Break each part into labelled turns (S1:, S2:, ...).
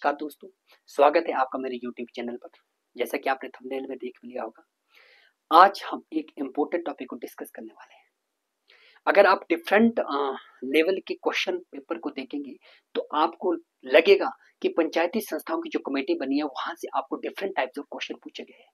S1: नमस्कार दोस्तों, स्वागत है आपका मेरे YouTube चैनल पर। जैसा कि आपने थंबनेल में देख लिया होगा, आज हम एक इम्पोर्टेंट टॉपिक को डिस्कस करने वाले हैं। अगर आप डिफरेंट लेवल के क्वेश्चन पेपर को देखेंगे तो आपको लगेगा कि पंचायती संस्थाओं की जो कमेटी बनी है वहां से आपको डिफरेंट टाइप्स ऑफ क्वेश्चन पूछे गए हैं।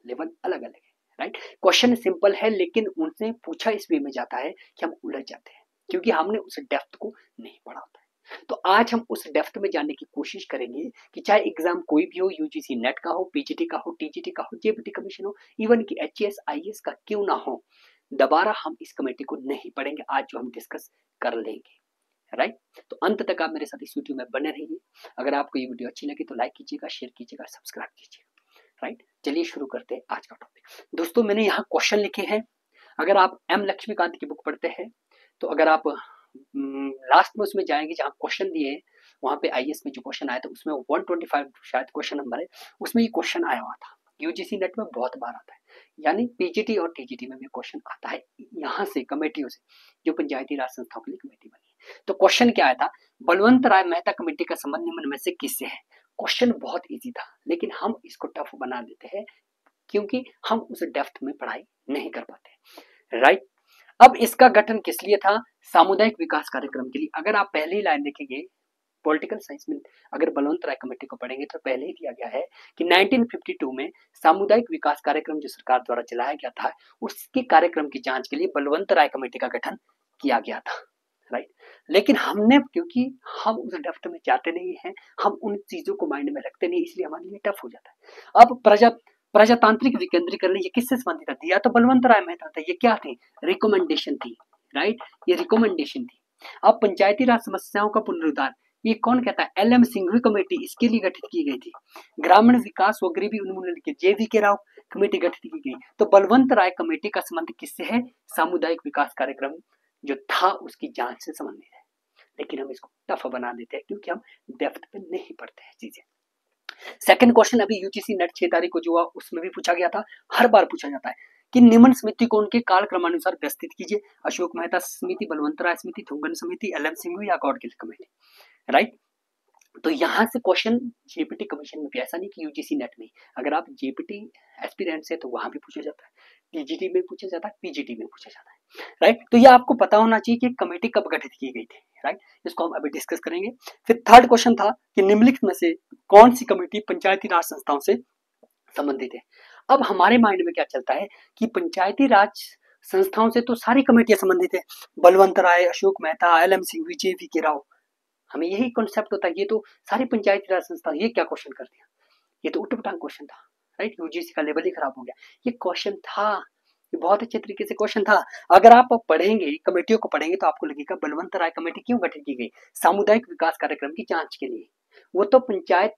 S1: लेवल अलग अलग है, राइट। क्वेश्चन सिंपल है लेकिन उनसे पूछा इस वे में जाता है कि हम उलझ जाते हैं क्योंकि हमने उस डेप्थ को नहीं पढ़ा होता है। तो आज हम उस डेप्थ में जाने की कोशिश करेंगे कि चाहे एग्जाम कोई भी हो, यूजीसी नेट का हो, पीजीटी का हो, टीजीटी का हो, जेबीटी कमीशन हो, इवन कि एचएएस आईएएस का क्यों ना हो, दोबारा हम इस कमेटी को नहीं पढ़ेंगे। आज जो हम डिस्कस कर लेंगे, राइट। तो अंत तक आप मेरे साथ इस वीडियो में बने रहिए। अगर आपको ये वीडियो अच्छी लगी तो लाइक कीजिएगा, शेयर कीजिएगा, सब्सक्राइब कीजिएगा, राइट। चलिए शुरू करते हैं आज का टॉपिक। दोस्तों, मैंने यहाँ क्वेश्चन लिखे हैं। अगर आप एम लक्ष्मीकांत की बुक पढ़ते हैं तो अगर आप लास्ट में उसमें जाएंगे जहाँ क्वेश्चन दिए हैं, वहां पे आईएएस में जो क्वेश्चन आया था उसमें 125 शायद क्वेश्चन नंबर है, उसमें ये क्वेश्चन आया हुआ था। यूजीसी नेट में बहुत बार आता है, यानी पीजीटी और टीजीटी में भी क्वेश्चन आता है यहाँ से, कमेटियों से, जो पंचायती राज संस्थाओं के लिए कमेटी बनी है। तो क्वेश्चन क्या आया था, बलवंत राय मेहता कमेटी का संबंध निम्न में से किससे है। क्वेश्चन बहुत ईजी था लेकिन हम इसको टफ बना देते हैं क्योंकि हम उस डेप्थ में पढ़ाई नहीं कर पाते, राइट। अब इसका गठन किस लिए था, सामुदायिक विकास कार्यक्रम के लिए। अगर आप पहली लाइन देखेंगे पॉलिटिकल साइंस में, अगर बलवंत राय कमेटी को पढ़ेंगे तो पहले ही दिया गया है कि 1952 में सामुदायिक विकास कार्यक्रम जो सरकार द्वारा चलाया गया था, उसके कार्यक्रम की जांच के लिए बलवंत राय कमेटी का गठन किया गया था, राइट। लेकिन हमने, क्योंकि हम उस डेप्थ में जाते नहीं हैं, हम उन चीजों को माइंड में रखते नहीं, इसलिए हमारे लिए टफ हो जाता है। अब प्रजातांत्रिक विकेंद्रीकरण ये किससे संबंधित था, दिया तो बलवंत राय मेहता था। ये क्या थी, रिकमेंडेशन थी, राइट। ये रिकमेंडेशन थी। अब पंचायती राज समस्याओं का पुनरुद्धार, ये कौन कहता है, एलएम सिंघवी कमेटी इसके लिए गठित की गई थी। ग्रामीण विकास व गरीबी उन्मूलन के जेवी के राव कमेटी गठित की गई। तो बलवंत राय कमेटी का संबंध किससे है, सामुदायिक विकास कार्यक्रम जो था उसकी जांच से संबंधित है। लेकिन हम इसको टफ बना देते हैं क्योंकि हम डेप्थ पे नहीं पढ़ते हैं चीजें। सेकंड क्वेश्चन अभी यूजीसी नेट 6 तारीख को जो हुआ उसमें भी पूछा गया था, हर बार पूछा जाता है कि निम्न समिति को उनके काल क्रमानुसार व्यवस्थित कीजिए। अशोक मेहता समिति, बलवंत राय समिति, थुंगन समिति, एलएम सिंघवी या गॉडगिल कमेटी, राइट। तो यहाँ से क्वेश्चन जेपीटी कमीशन में भी, ऐसा नहीं कि यूजीसी नेट में, अगर आप जेपीटी एस्पिरेंट से तो वहां भी पूछा जाता है, टीजीटी में पूछा जाता है, पीजीटी में पूछा जाता है, राइट। तो ये आपको पता होना चाहिए कि कमेटी कब गठित की गई थी, राइट। इसको हम अभी डिस्कस करेंगे। फिर थर्ड क्वेश्चन था कि निम्नलिखित में से कौन सी कमेटी पंचायती राज संस्थाओं से संबंधित है। अब हमारे माइंड में क्या चलता है कि पंचायती राज संस्थाओं से तो सारी कमेटियां संबंधित है, बलवंत राय, अशोक मेहता, एलएम सिंघवी, जेवी के राव, हमें यही कॉन्सेप्ट होता है, ये तो सारी पंचायती राज संस्था। ये क्या क्वेश्चन कर दिया, ये तो उठपटांग क्वेश्चन था, राइट। यूजीसी का लेवल ही खराब हो गया। ये क्वेश्चन था, ये बहुत अच्छे तरीके से क्वेश्चन था। अगर आप पढ़ेंगे, कमेटियों को पढ़ेंगे तो आपको लगेगा बलवंत राय कमेटी क्यों गठित की गई, सामुदायिक विकास कार्यक्रम की जांच के लिए। वो तो पंचायत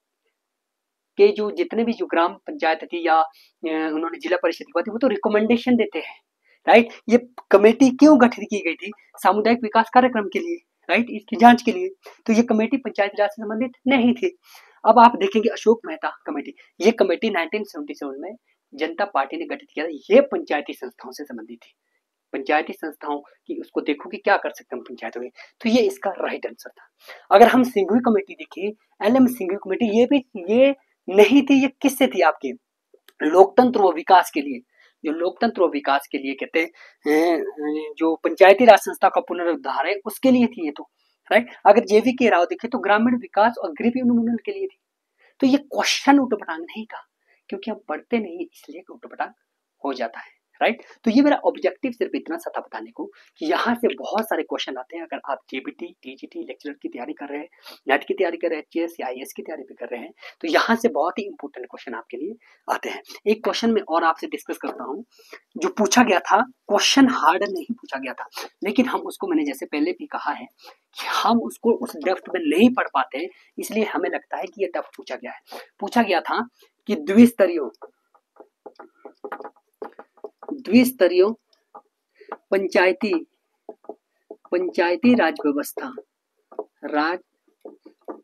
S1: के जो जितने भी जो ग्राम पंचायत थी या उन्होंने जिला परिषद की बात, वो तो रिकमेंडेशन देते हैं, राइट। ये कमेटी क्यों गठित की गई थी, सामुदायिक विकास कार्यक्रम के लिए, राइट, इसकी जांच के लिए। तो ये कमेटी पंचायती राज से संबंधित नहीं थी। अब आप देखेंगे अशोक मेहता कमेटी, ये कमेटी 1977 में जनता पार्टी ने गठित किया था। ये पंचायती संस्थाओं से संबंधित थी, पंचायती संस्थाओं की उसको देखो कि क्या कर सकते हैं पंचायतों में। तो ये इसका राइट आंसर था। अगर हम सिंघवी कमेटी देखें, एलएम सिंघवी कमेटी, ये भी ये नहीं थी। ये किससे थी, आपके लोकतंत्र व विकास के लिए, जो लोकतंत्र व विकास के लिए कहते हैं, जो पंचायती राज संस्था का पुनरुद्धार है उसके लिए थी ये तो, राइट। अगर जेवी के राव देखे तो ग्रामीण विकास और गरीबी उन्मूलन के लिए थी। तो ये क्वेश्चन उठपटांग नहीं था क्योंकि हम पढ़ते नहीं, इसलिए उठपटांग हो जाता है, राइट। तो ये मेरा ऑब्जेक्टिव सिर्फ इतना सा था बताने को कि यहाँ से बहुत सारे क्वेश्चन आते हैं। अगर आप जेबीटी, टीजीटी, लेक्चरर की तैयारी कर रहे हैं, नेट की तैयारी कर रहे हैं, एचएएस या आईएएस की तैयारी भी कर रहे हैं, तो यहाँ से बहुत ही इंपॉर्टेंट क्वेश्चन आपके लिए आते हैं। एक क्वेश्चन में और आपसे डिस्कस करता हूँ जो पूछा गया था। क्वेश्चन हार्ड नहीं पूछा गया था, लेकिन हम उसको, मैंने जैसे पहले भी कहा है कि हम उसको उस डेप्थ में नहीं पढ़ पाते, इसलिए हमें लगता है कि ये टफ पूछा गया है। पूछा गया था कि द्विस्तरीय पंचायती राज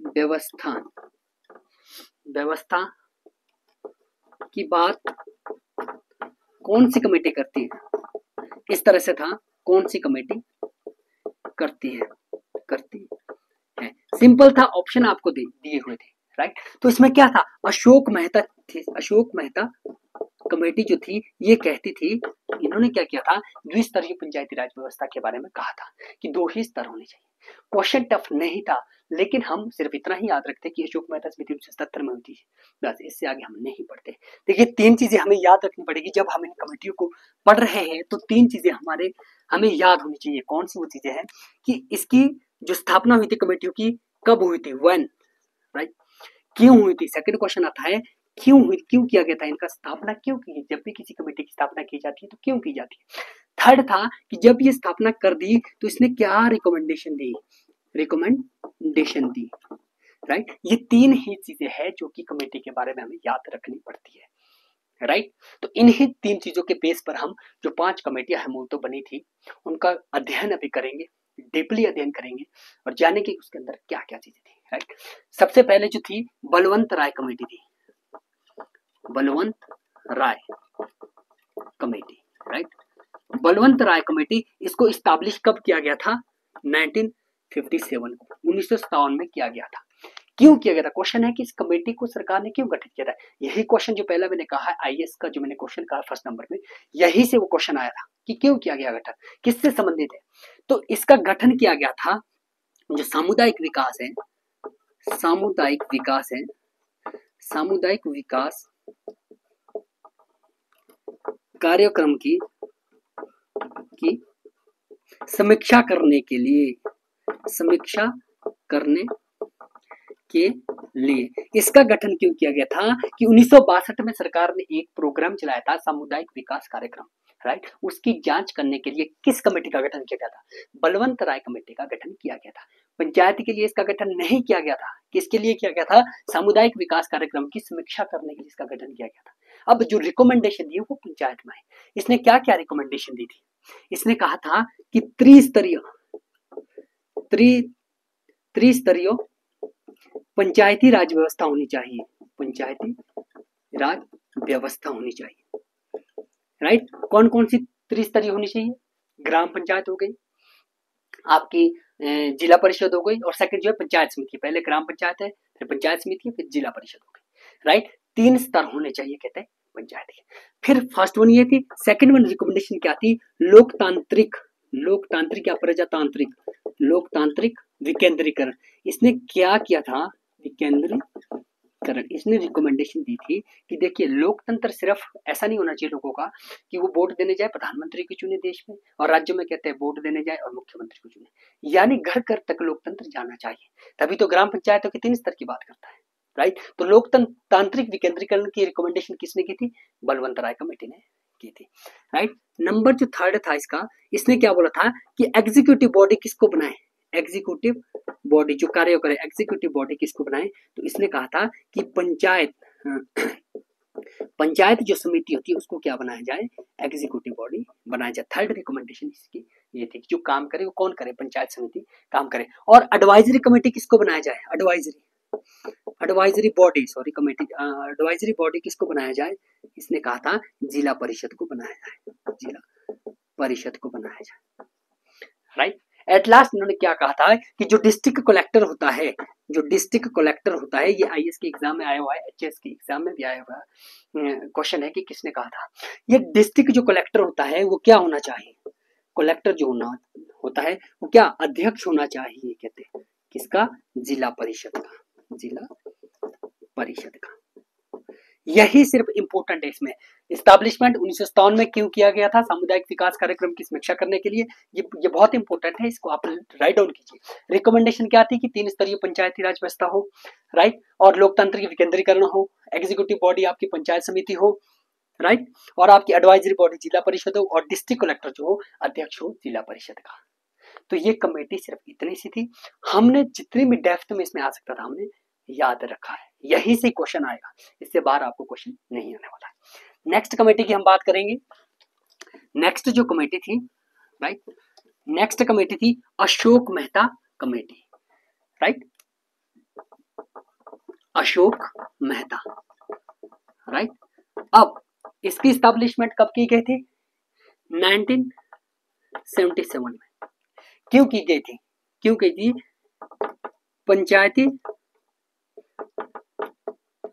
S1: व्यवस्था की बात कौन सी कमेटी करती है। इस तरह से था, कौन सी कमेटी करती है। सिंपल था, ऑप्शन आपको दिए हुए थे, राइट। तो इसमें क्या था, अशोक मेहता थे, अशोक मेहता कमेटी जो थी ये कहती थी, इन्होंने क्या किया था, द्विस्तरीय पंचायती राज व्यवस्था के बारे में कहा था कि 2 ही स्तर होने चाहिए। क्वेश्चन टफ नहीं था, लेकिन हम सिर्फ इतना ही याद रखते कि अशोक मेहता समिति 1977 में हुई थी, बस इससे आगे हम नहीं पढ़ते। देखिए 3 चीजें हमें याद रखनी पड़ेगी जब हम इन कमेटियों को पढ़ रहे हैं, तो 3 चीजें हमें याद होनी चाहिए। कौन सी वो चीजें हैं कि इसकी जो स्थापना हुई थी कमेटियों की, कब हुई थी, व्हेन, राइट, क्यों हुई थी। सेकंड क्वेश्चन आता है क्यों हुई, क्यों किया गया था, इनका स्थापना क्यों की, जब भी किसी कमेटी की स्थापना की जाती है तो क्यों की जाती है। थर्ड था कि जब ये स्थापना कर दी तो इसने क्या रिकमेंडेशन दी, राइट। ये 3 ही चीजें हैं जो कि कमेटी के बारे में हमें याद रखनी पड़ती है, राइट। तो इन्हीं 3 चीजों के बेस पर हम जो 5 कमेटियां मूल तो बनी थी उनका अध्ययन अभी करेंगे, डीपली अध्ययन करेंगे और जानेंगे उसके अंदर क्या क्या चीजें थी, राइट। सबसे पहले जो थी बलवंत राय कमेटी थी, बलवंत राय कमेटी, राइट। बलवंत राय कमेटी, इसको इस्टेब्लिश कब किया गया था, 1957 को, 1957 में किया गया था। क्यों किया गया था, क्वेश्चन है कि इस कमेटी को सरकार ने क्यों गठित किया था। यही क्वेश्चन जो पहला मैंने कहा है आईएएस का, जो मैंने क्वेश्चन कहा फर्स्ट नंबर में, यही से वो क्वेश्चन आया था कि क्यों किया गया गठन, किससे संबंधित है। तो इसका गठन किया गया था जो सामुदायिक विकास है, सामुदायिक विकास है, सामुदायिक विकास कार्यक्रम की समीक्षा करने के लिए, समीक्षा करने के लिए इसका गठन क्यों किया गया था कि 1962 में सरकार ने एक प्रोग्राम चलाया था सामुदायिक विकास कार्यक्रम, राइट। उसकी जांच करने के लिए किस कमेटी का गठन किया गया था, बलवंत राय कमेटी का गठन किया गया था। पंचायत के लिए इसका गठन नहीं किया गया था, किसके लिए किया गया था, सामुदायिक विकास कार्यक्रम की समीक्षा करने के लिए इसका गठन किया गया था। अब जो रिकमेंडेशन दी वो पंचायत में है। इसने क्या क्या रिकमेंडेशन दी थी, इसने कहा था कि त्रिस्तरीय पंचायती राज व्यवस्था होनी चाहिए, पंचायती राज व्यवस्था होनी चाहिए, राइट। कौन कौन सी त्रिस्तरीय होनी चाहिए, ग्राम पंचायत हो गई, आपकी जिला परिषद हो गई, और सेकंड जो है पंचायत समिति, पहले ग्राम पंचायत है फिर पंचायत समिति है फिर जिला परिषद हो गई, राइट। 3 स्तर होने चाहिए कहते हैं पंचायत के। फिर फर्स्ट वन ये थी, सेकंड वन रिकमेंडेशन क्या थी, लोकतांत्रिक या प्रजातांत्रिक, लोकतांत्रिक विकेंद्रीकरण। इसने क्या किया था, विकेंद्रीकरण। इसने रिकमेंडेशन दी थी कि देखिए लोकतंत्र सिर्फ ऐसा नहीं होना चाहिए लोगों का कि वो वोट देने जाए प्रधानमंत्री को चुने देश में, और राज्यों में कहते हैं वोट देने जाए और मुख्यमंत्री को चुने, यानी घर घर तक लोकतंत्र जाना चाहिए। तभी तो ग्राम पंचायतों के 3 स्तर की बात करता है, राइट। तो लोकतांत्रिक विकेंद्रीकरण की रिकमेंडेशन किसने की थी, बलवंत राय कमेटी ने की थी, राइट। नंबर जो थर्ड था इसका, इसने क्या बोला था कि एग्जीक्यूटिव बॉडी किसको बनाए, एग्जीक्यूटिव बॉडी जो कार्य करे, एग्जीक्यूटिव बॉडी किसको बनाए, तो इसने कहा था कि पंचायत जो समिति होती है उसको क्या बनाया जाए, एग्जीक्यूटिव बॉडी बनाया जाए। थर्ड रिकमेंडेशन इसकी ये थी, जो काम करे वो कौन करे, पंचायत समिति काम करे। और एडवाइजरी कमेटी किसको बनाया जाए, advisory body, sorry committee, advisory body किसको बनाया जाए, इसने कहा था जिला परिषद को बनाया जाए, जिला परिषद को बनाया जाए, राइट। एट लास्ट इन्होंने क्या कहा था कि जो डिस्ट्रिक्ट कलेक्टर होता है, ये आईएएस के एग्जाम में आया हुआ है, एचएस के एग्जाम में भी आया हुआ है क्वेश्चन है कि किसने कहा था, ये डिस्ट्रिक्ट जो कलेक्टर होता है वो क्या होना चाहिए, कलेक्टर जो होता है वो क्या अध्यक्ष होना चाहिए, कहते हैं किसका, जिला परिषद का, जिला परिषद का। यही सिर्फ इंपोर्टेंट है इसमें। एस्टैब्लिशमेंट 1957 में क्यों किया गया था, सामुदायिक विकास कार्यक्रम की समीक्षा करने के लिए, ये बहुत इंपॉर्टेंट है, इसको आप राइट डाउन कीजिए। रिकमेंडेशन क्या थी कि 3 स्तरीय पंचायती राज व्यवस्था हो, राइट, और लोकतांत्रिक विकेंद्रीकरण हो, एग्जीक्यूटिव बॉडी आपकी पंचायत समिति हो, राइट, और आपकी एडवाइजरी बॉडी जिला परिषद हो, और डिस्ट्रिक्ट कलेक्टर जो हो अध्यक्ष हो जिला परिषद का। तो ये कमेटी सिर्फ इतनी सी थी, हमने जितनी भी डेप्थ में इसमें आ सकता था हमने याद रखा है, यही से क्वेश्चन आएगा, इससे बाहर आपको क्वेश्चन नहीं आने वाला है। नेक्स्ट कमेटी की हम बात करेंगे। नेक्स्ट जो कमेटी थी, राइट, नेक्स्ट कमेटी थी Ashok Mehta committee, right, Ashok Mehta, right. अब इसकी स्टैब्लिशमेंट कब की गई थी, 1977 में। क्यों की गई थी, पंचायती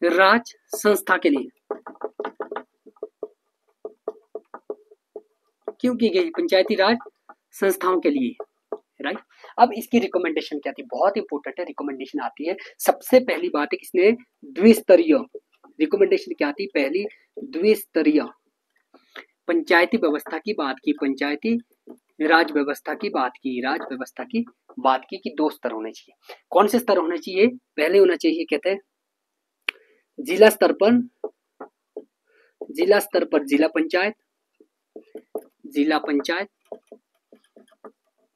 S1: राज संस्था के लिए। क्यों की गई? पंचायती राज संस्थाओं के लिए, राइट। अब इसकी रिकमेंडेशन क्या थी? बहुत इंपॉर्टेंट है, रिकमेंडेशन आती है सबसे पहली बात है किसने? द्विस्तरीय। रिकमेंडेशन क्या थी? पहली द्विस्तरीय पंचायती व्यवस्था की बात की, पंचायती राज व्यवस्था की बात की, राज व्यवस्था की बात की कि 2 स्तर होने चाहिए। कौन से स्तर होने चाहिए? पहले होना चाहिए कहते हैं जिला स्तर पर, जिला स्तर पर जिला पंचायत, जिला पंचायत,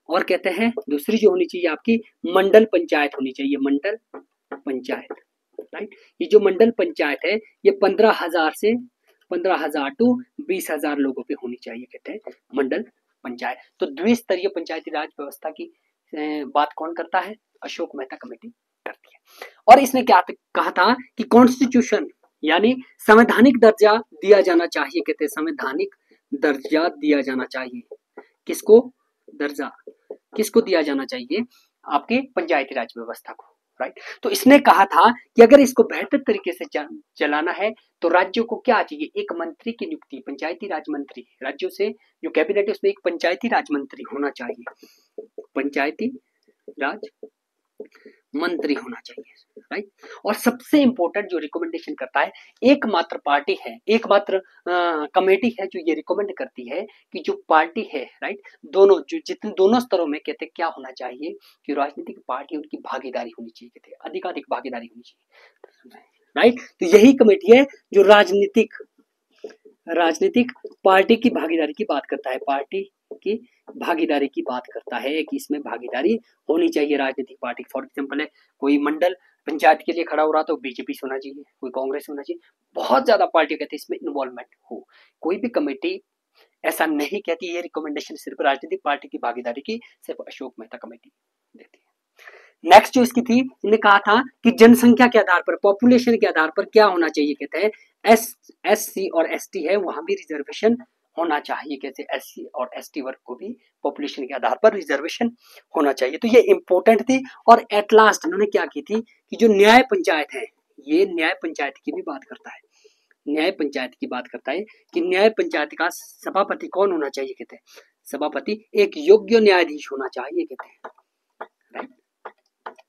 S1: और कहते हैं दूसरी जो होनी चाहिए आपकी मंडल पंचायत होनी चाहिए, मंडल पंचायत, राइट। ये जो मंडल पंचायत है ये 15,000 टू 20,000 लोगों पे होनी चाहिए, कहते हैं मंडल पंचायत। तो द्विस्तरीय पंचायती राज व्यवस्था की बात कौन करता है? अशोक मेहता कमेटी करती है। और इसने क्या कहा था कि कॉन्स्टिट्यूशन यानी संवैधानिक दर्जा दिया जाना चाहिए, कहते हैं संवैधानिक दर्जा दिया जाना चाहिए। किसको दर्जा? किसको दिया जाना चाहिए? आपके पंचायती राज व्यवस्था को, राइट। तो इसने कहा था कि अगर इसको बेहतर तरीके से चलाना है तो राज्यों को क्या चाहिए? एक मंत्री की नियुक्ति, पंचायती राज मंत्री। राज्यों से जो कैबिनेट है उसमें एक पंचायती राज मंत्री होना चाहिए, पंचायती राज मंत्री होना चाहिए, राइट। और सबसे इंपॉर्टेंट जो रिकमेंडेशन करता है, एकमात्र पार्टी है, एकमात्र कमेटी है जो ये रिकमेंड करती है कि जो पार्टी है, राइट, दोनों जो जितने दोनों स्तरों में कहते क्या होना चाहिए कि राजनीतिक पार्टी उनकी भागीदारी होनी चाहिए, कहते अधिकाधिक भागीदारी होनी चाहिए, राइट। तो यही कमेटी है जो राजनीतिक पार्टी की भागीदारी की बात करता है, पार्टी की भागीदारी की बात करता है कि इसमें भागीदारी होनी चाहिए राजनीतिक पार्टी। फॉर एग्जाम्पल है कोई मंडल पंचायत के लिए खड़ा हो रहा तो बीजेपी से होना चाहिए, कोई कांग्रेस होना चाहिए, बहुत ज्यादा पार्टी कहते हैं इसमें इन्वॉल्वमेंट हो। कोई भी कमेटी ऐसा नहीं कहती, ये रिकमेंडेशन सिर्फ राजनीतिक पार्टी की भागीदारी की सिर्फ अशोक मेहता कमेटी देती है। नेक्स्ट जो इसकी थी, इन्हें कहा था कि जनसंख्या के आधार पर, पॉपुलेशन के आधार पर क्या होना चाहिए, कहते हैं एससी और एसटी है वहां भी रिजर्वेशन होना चाहिए, कहते हैं एससी और एसटी वर्ग को भी पॉपुलेशन के आधार पर रिजर्वेशन होना चाहिए। तो ये इंपॉर्टेंट थी। और एट लास्ट इन्होंने क्या की थी कि जो न्याय पंचायत है, ये न्याय पंचायत की भी बात करता है, न्याय पंचायत की बात करता है कि न्याय पंचायत का सभापति कौन होना चाहिए, कहते हैं सभापति एक योग्य न्यायाधीश होना चाहिए, कहते हैं राइट,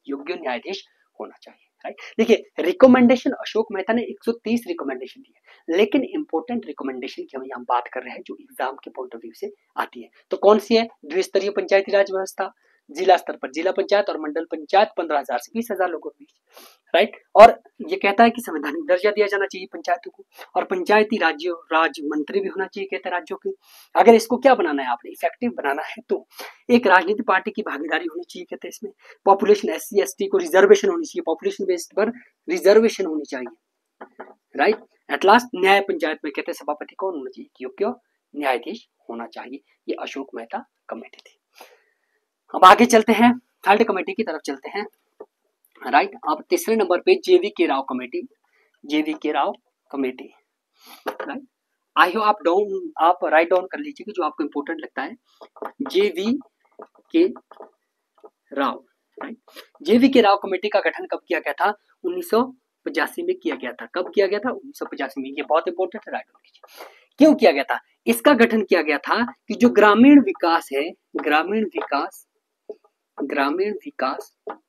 S1: योग्य न्यायाधीश होना चाहिए, राइट। देखिए रिकमेंडेशन अशोक मेहता ने 130 रिकमेंडेशन दी है, लेकिन इंपॉर्टेंट रिकमेंडेशन की हम यहाँ बात कर रहे हैं जो एग्जाम के पॉइंट ऑफ व्यू से आती है। तो कौन सी है? द्विस्तरीय पंचायती राज व्यवस्था, जिला स्तर पर जिला पंचायत और मंडल पंचायत 15,000 से 20,000 लोगों के बीच, राइट। और ये कहता है कि संवैधानिक दर्जा दिया जाना चाहिए पंचायतों को, और पंचायती राज मंत्री भी होना चाहिए, कहते हैं राज्यों के। अगर इसको क्या बनाना है आपने, इफेक्टिव बनाना है, तो एक राजनीतिक पार्टी की भागीदारी होनी चाहिए, कहते हैं इसमें पॉपुलेशन एससी एसटी को रिजर्वेशन होनी चाहिए, पॉपुलेशन बेस्ड पर रिजर्वेशन होनी चाहिए, राइट। एट लास्ट न्याय पंचायत में कहते हैं सभापति कौन होना चाहिए? योग्य न्यायाधीश होना चाहिए। ये अशोक मेहता कमेटी थी। अब आगे चलते हैं, थर्ड कमेटी की तरफ चलते हैं, राइट। अब तीसरे नंबर पे जेवी के राव कमेटी, जेवी के राव कमेटी, राइट। आई हो आप राइट डाउन कर लीजिए कि जो आपको इंपॉर्टेंट लगता है, जेवी के राव, राइट। जेवी के राव कमेटी का गठन कब किया गया था? 1985 में किया गया था। कब किया गया था? 1985 में। ये बहुत इंपॉर्टेंट है, राइट डाउन कीजिए। क्यों किया गया था? इसका गठन किया गया था कि जो ग्रामीण विकास है, ग्रामीण विकास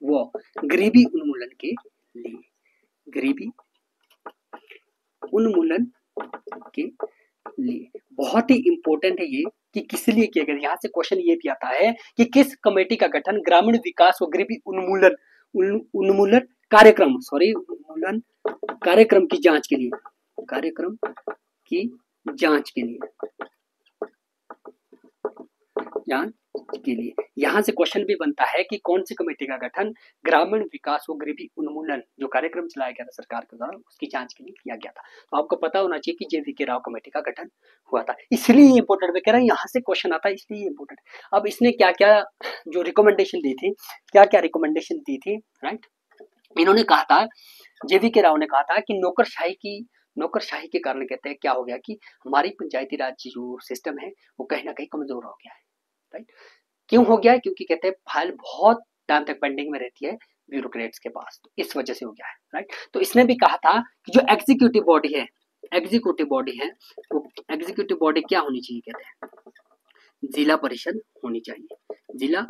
S1: व गरीबी उन्मूलन के लिए, गरीबी उन्मूलन के लिए बहुत ही इंपॉर्टेंट है ये कि किस लिए किया गया। यहाँ से क्वेश्चन ये भी आता है कि किस कमेटी का गठन ग्रामीण विकास व गरीबी उन्मूलन कार्यक्रम उन्मूलन कार्यक्रम की जांच के लिए, कार्यक्रम की जांच के लिए, जांच के लिए। यहाँ से क्वेश्चन भी बनता है कि कौन सी कमेटी का गठन ग्रामीण विकास व गरीबी उन्मूलन जो कार्यक्रम चलाया गया था सरकार के द्वारा, उसकी जांच के लिए किया गया था। तो आपको पता होना चाहिए कि जेवी के राव कमेटी का गठन हुआ था, इसलिए इंपोर्टेंट मैं कह रहा हूँ, यहाँ से क्वेश्चन आता है इसलिए इंपोर्टेंट। अब इसने क्या क्या जो रिकमेंडेशन दी थी, क्या क्या रिकमेंडेशन दी थी, राइट। इन्होंने कहा था, जेवी के राव ने कहा था कि नौकरशाही के कारण कहते हैं क्या हो गया कि हमारी पंचायती राज जो सिस्टम है वो कहीं ना कहीं कमजोर हो गया है, राइट। क्यों हो गया है? क्योंकि कहते हैं फाइल बहुत टाइम तक पेंडिंग में रहती है, ब्यूरोक्रेट्स के पास, तो इस वजह से हो गया है, राइट। तो इसने भी कहा था कि जो एग्जीक्यूटिव बॉडी है वो एग्जीक्यूटिव बॉडी क्या होनी चाहिए, कहते हैं जिला परिषद होनी चाहिए, जिला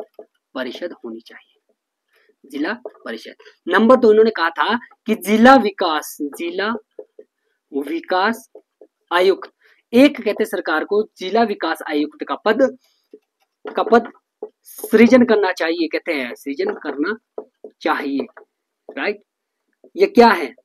S1: परिषद होनी चाहिए, जिला परिषद। नंबर 2 इन्होंने कहा था कि जिला विकास आयुक्त, एक कहते सरकार को जिला विकास आयुक्त का पद सृजन करना चाहिए, कहते हैं सृजन करना चाहिए, राइट। ये क्या है,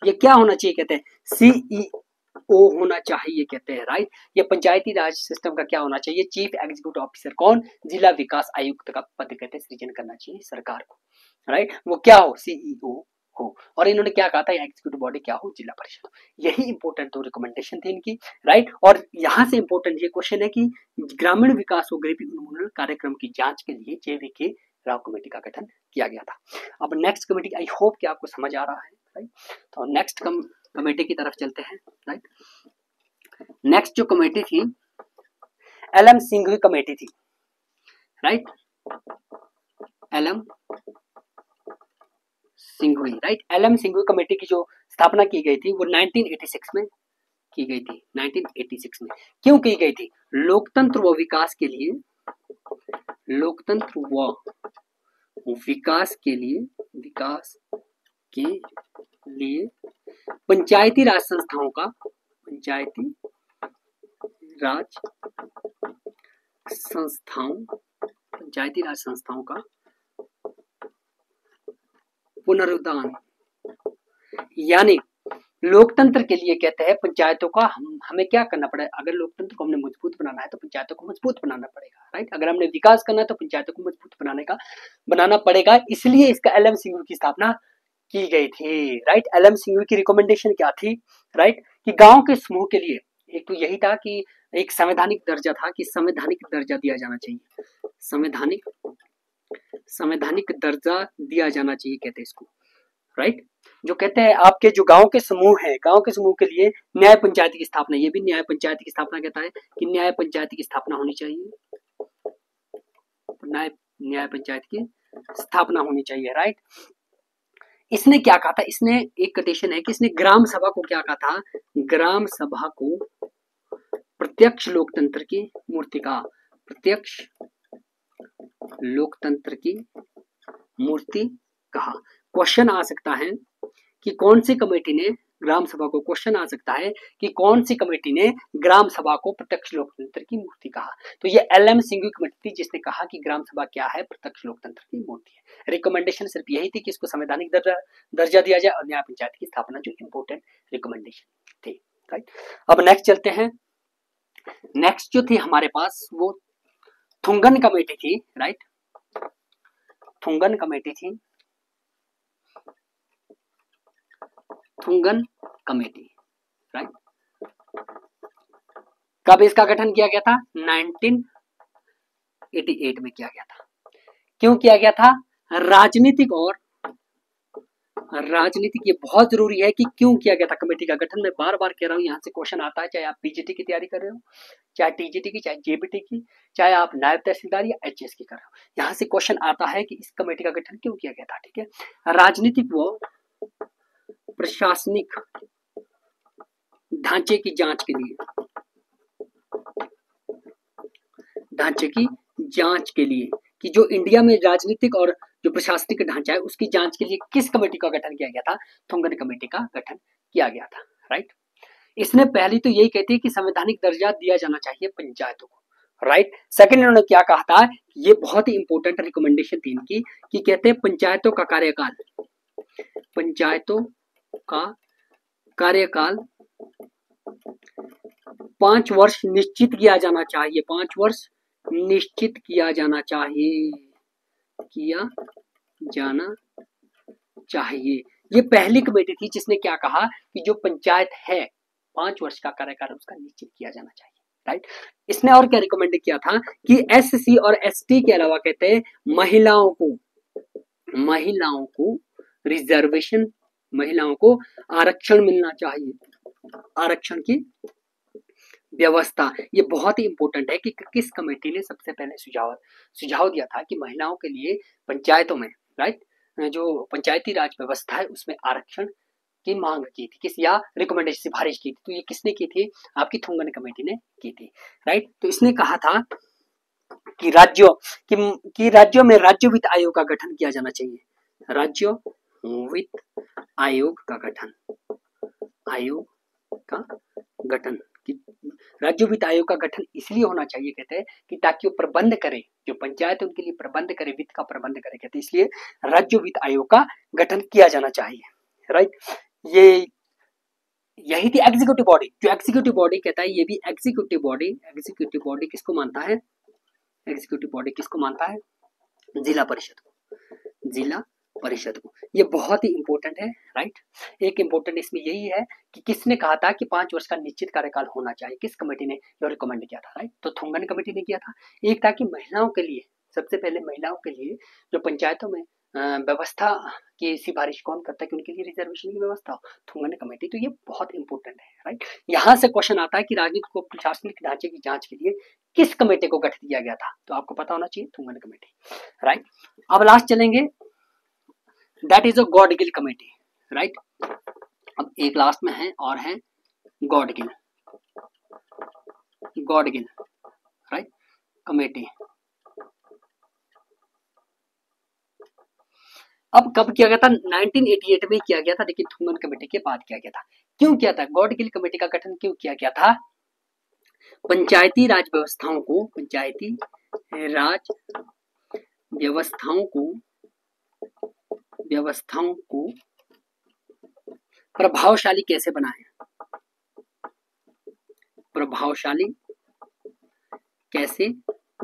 S1: ये क्या होना चाहिए, कहते हैं सीईओ होना चाहिए, कहते हैं, राइट। ये पंचायती राज सिस्टम का क्या होना चाहिए, चीफ एग्जीक्यूटिव ऑफिसर, कौन, जिला विकास आयुक्त का पद कहते हैं सृजन करना चाहिए सरकार को, राइट। वो क्या हो, सीईओ हो। और इन्होंने क्या कहा था, एग्जीक्यूटिव बॉडी क्या हो, जिला परिषद। यही इंपॉर्टेंट दो रिकमेंडेशन थी इनकी, राइट। और यहाँ से इंपॉर्टेंट ये क्वेश्चन है कि ग्रामीण विकास व गरीबी उन्मूलन कार्यक्रम की जांच के लिए JVK राव कमेटी का गठन किया गया था। अब नेक्स्ट कमेटी, आई होप कि आपको समझ आ रहा है, राइट। तो नेक्स्ट कमेटी की तरफ चलते हैं, राइट। नेक्स्ट जो कमेटी थी LM सिंघवी कमेटी थी, right, LM Singhvi, right. LM Singhvi committee की जो स्थापना की गई थी वो 1986 में की गई थी, 1986 में। क्यों की गई थी, लोकतंत्र व विकास के लिए, लोकतंत्र व विकास के लिए पंचायती राज संस्थाओं का पुनरुद्धार, यानी लोकतंत्र के लिए कहते हैं पंचायतों का हमें क्या करना पड़ेगा, अगर लोकतंत्र को हमने मजबूत बनाना है तो पंचायतों को मजबूत बनाना पड़ेगा, राइट। अगर हमने विकास करना है तो पंचायतों को मजबूत बनाना पड़ेगा, इसलिए इसका LM सिंघवी की स्थापना की गई थी, राइट। LM सिंघवी की रिकमेंडेशन क्या थी, राइट, कि गांव के समूह के लिए एक तो यही था कि एक संवैधानिक दर्जा था, कि संवैधानिक दर्जा दिया जाना चाहिए, संवैधानिक दर्जा दिया जाना चाहिए, कहते हैं इसको, राइट। जो कहते हैं आपके जो गांव के समूह है, गांव के समूह के लिए न्याय पंचायत की स्थापना, ये भी न्याय पंचायत की स्थापना कहता है कि न्याय पंचायत की स्थापना होनी चाहिए, न्याय पंचायत की स्थापना होनी चाहिए, राइट। इसने क्या कहा था, इसने एक कोटेशन है कि इसने ग्राम सभा को क्या कहा था, ग्राम सभा को प्रत्यक्ष लोकतंत्र की मूर्ति कहा, प्रत्यक्ष लोकतंत्र की मूर्ति कहा। क्वेश्चन आ सकता है कि कौन सी कमेटी ने ग्राम सभा को, क्वेश्चन आ सकता है कि कौन सी कमेटी ने ग्राम सभा को प्रत्यक्ष लोकतंत्र की मूर्ति कहा, तो ये LM सिंघवी कमेटी थी जिसने कहा कि ग्राम सभा क्या है, प्रत्यक्ष लोकतंत्र की मूर्ति है। रिकमेंडेशन सिर्फ यही थी कि इसको संवैधानिक दर्जा दिया जाए और न्याय पंचायत की स्थापना, जो इंपोर्टेंट रिकमेंडेशन थी, राइट। अब नेक्स्ट चलते हैं, नेक्स्ट जो थी हमारे पास वो थुंगन कमेटी थी, राइट, थुंगन कमेटी थी, थुंगन कमेटी, राइट। कब इसका गठन किया गया था, 1988 में किया गया था। क्यों किया गया था, राजनीतिक, ये बहुत जरूरी है कि क्यों किया गया था कमेटी का गठन। मैं बार बार कह रहा हूं, यहाँ से क्वेश्चन आता है, चाहे आप PGT की तैयारी कर रहे हो, चाहे TGT की, चाहे JBT की, चाहे आप नायब तहसीलदार या HS की कर रहे हो, यहाँ से क्वेश्चन आता है कि इस कमेटी का गठन क्यों किया गया था, ठीक है। राजनीतिक व प्रशासनिक ढांचे की जांच के लिए, कि जो इंडिया में राजनीतिक और जो प्रशासनिक ढांचा है उसकी जांच के लिए किस कमेटी का गठन किया गया था, थुंगन कमेटी का गठन किया गया था, राइट। इसने पहली तो यही कहती है कि संवैधानिक दर्जा दिया जाना चाहिए पंचायतों को, राइट। सेकंड इन्होंने क्या कहा था, ये बहुत ही इंपॉर्टेंट रिकमेंडेशन थी इनकी, कि कहते हैं पंचायतों का कार्यकाल 5 वर्ष निश्चित किया जाना चाहिए, 5 वर्ष निश्चित किया जाना चाहिए। ये पहली कमेटी थी जिसने क्या कहा कि जो पंचायत है 5 वर्ष का कार्यकाल उसका निश्चित किया जाना चाहिए, राइट। इसने और क्या रिकमेंड किया था कि SC और ST के अलावा कहते हैं महिलाओं को रिजर्वेशन, महिलाओं को आरक्षण मिलना चाहिए, आरक्षण की व्यवस्था। ये बहुत ही इंपॉर्टेंट है कि किस कमेटी ने सबसे पहले सुझाव दिया था कि महिलाओं के लिए पंचायतों में, राइट, जो पंचायती राज व्यवस्था है उसमें आरक्षण की मांग की थी, किस या रिकमेंडेशन सिफारिश की थी, तो ये किसने की थी? आपकी थुंगन कमेटी ने की थी, राइट। तो इसने कहा था कि राज्यों में राज्य वित्त आयोग का गठन किया जाना चाहिए, राज्य वित्त आयोग का गठन, राज्य वित्त आयोग का गठन इसलिए होना चाहिए कहते हैं कि ताकि वो प्रबंध करे, जो पंचायत उनके लिए प्रबंध करे, वित्त का प्रबंध करे, कहते हैं इसलिए राज्य वित्त आयोग का गठन किया जाना चाहिए, राइट। ये यही थी एग्जीक्यूटिव बॉडी। जो एग्जीक्यूटिव बॉडी कहता है, ये भी एग्जीक्यूटिव बॉडी किसको मानता है? एग्जीक्यूटिव बॉडी किसको मानता है? जिला परिषद को। ये बहुत ही इंपॉर्टेंट है, राइट। एक इंपॉर्टेंट इसमें यही है कि किसने कहा था कि 5 वर्ष का निश्चित कार्यकाल होना चाहिए, किस कमेटी ने ये रिकमेंड किया था, राइट। तो थुंगन कमेटी ने किया था। एक था कि महिलाओं के लिए, सबसे पहले महिलाओं के लिए जो पंचायतों में व्यवस्था की सिफारिश कौन करता है कि उनके लिए रिजर्वेशन की व्यवस्था हो? थुंगन कमेटी। तो ये बहुत इंपॉर्टेंट है, राइट। यहाँ से क्वेश्चन आता है कि राजनीतिक को प्रशासनिक ढांचे की जांच के लिए किस कमेटी को गठित किया गया था? तो आपको पता होना चाहिए, थुंगन कमेटी, राइट। अब लास्ट चलेंगे, that is a Gadgil committee, right. अब एक लास्ट में है और है गॉडगिल, राइट कमेटी। अब कब किया गया था? 1988 में किया गया था, लेकिन थुंगन कमेटी के बाद किया गया था। क्यों किया था? गॉडगिल कमेटी का गठन क्यों किया गया था? पंचायती राज व्यवस्थाओं को प्रभावशाली कैसे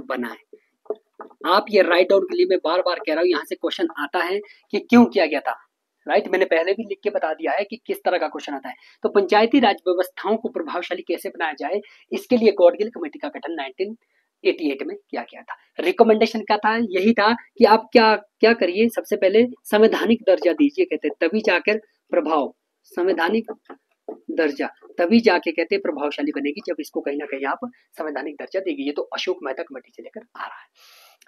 S1: बनाए, आप ये राइट डाउन के लिए मैं बार बार कह रहा हूं, यहां से क्वेश्चन आता है कि क्यों किया गया था, राइट। मैंने पहले भी लिख के बता दिया है कि किस तरह का क्वेश्चन आता है। तो पंचायती राज व्यवस्थाओं को प्रभावशाली कैसे बनाया जाए, इसके लिए गॉडगिल कमेटी का गठन 1988 में किया गया था। रिकमेंडेशन क्या था? यही था कि आप क्या करिए, सबसे पहले संवैधानिक दर्जा दीजिए, कहते तभी जाकर संवैधानिक दर्जा तभी जाके कहते प्रभावशाली बनेगी, जब इसको कहीं ना कहीं आप संवैधानिक दर्जा देगी। ये तो अशोक मेहता कमेटी से लेकर आ रहा है,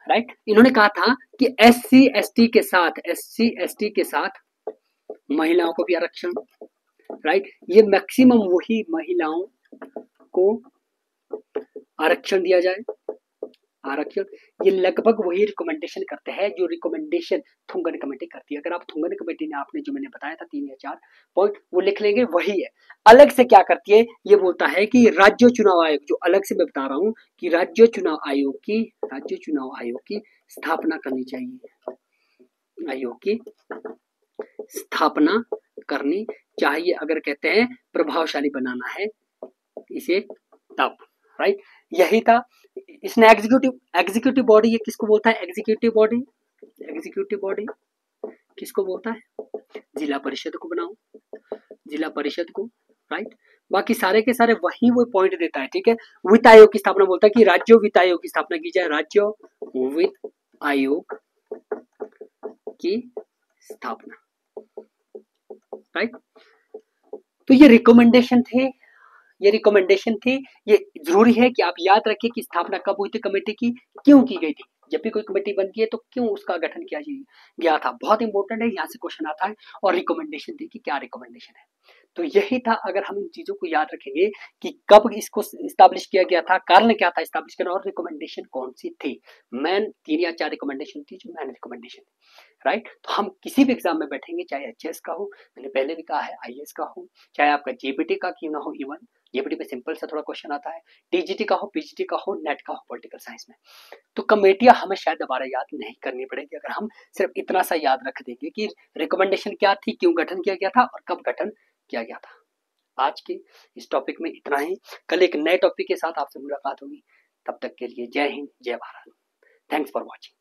S1: राइट। इन्होंने कहा था कि SC ST के साथ महिलाओं को भी आरक्षण, राइट। ये मैक्सिमम वही महिलाओं को आरक्षण दिया जाए, ये लगभग वही रिकमेंडेशन करते हैं जो रिकमेंडेशन थुंगन कमेटी करती है। अगर आप थुंगन कमेटी ने आपने जो मैंने बताया था 3 या 4 पॉइंट वो लिख लेंगे, वही है। अलग से क्या करती है, ये बोलता है कि राज्य चुनाव आयोग, जो अलग से मैं बता रहा हूं कि राज्य चुनाव आयोग की स्थापना करनी चाहिए, अगर कहते हैं प्रभावशाली बनाना है इसे तब, राइट। यही था। इसने एग्जीक्यूटिव बॉडी, ये किसको बोलता है? एग्जीक्यूटिव बॉडी किसको बोलता है? जिला परिषद को बनाओ, राइट। बाकी सारे के सारे वही वो पॉइंट देता है, ठीक है। वित्त आयोग की स्थापना बोलता है कि राज्य वित्त आयोग की स्थापना की जाए, राज्य वित्त आयोग की स्थापना, राइट। तो ये रिकमेंडेशन थी। ये जरूरी है कि आप याद रखिए कि स्थापना कब हुई थी कमेटी की, क्यों की गई थी। जब भी कोई कमेटी बनती है तो क्यों उसका गठन किया गया था, बहुत इंपॉर्टेंट है, यहाँ से क्वेश्चन आता है। और रिकमेंडेशन थी कि क्या रिकमेंडेशन है, तो यही था। अगर हम इन चीजों को याद रखेंगे कि कब इसको इस्टेब्लिश किया गया था, कारण क्या था इस्टेब्लिश करना, और रिकमेंडेशन कौन सी थी, मेन 3 या 4 रिकमेंडेशन थी जो मेन रिकमेंडेशन, राइट। तो हम किसी भी एग्जाम में बैठेंगे, चाहे HS का हो, मैंने पहले भी कहा है, IAS का हो, चाहे आपका JPT का क्यों ना हो, इवन JPT में सिंपल सा थोड़ा क्वेश्चन आता है, TGT का हो, PGT का हो, नेट का हो, पॉलिटिकल साइंस में, तो कमेटियां हमें शायद दोबारा याद नहीं करनी पड़ेगी अगर हम सिर्फ इतना सा याद रख देंगे कि रिकमेंडेशन क्या थी, क्यों गठन किया गया था और कब गठन किया गया था। आज के इस टॉपिक में इतना ही। कल एक नए टॉपिक के साथ आपसे मुलाकात होगी, तब तक के लिए जय हिंद, जय भारत। Thanks for watching.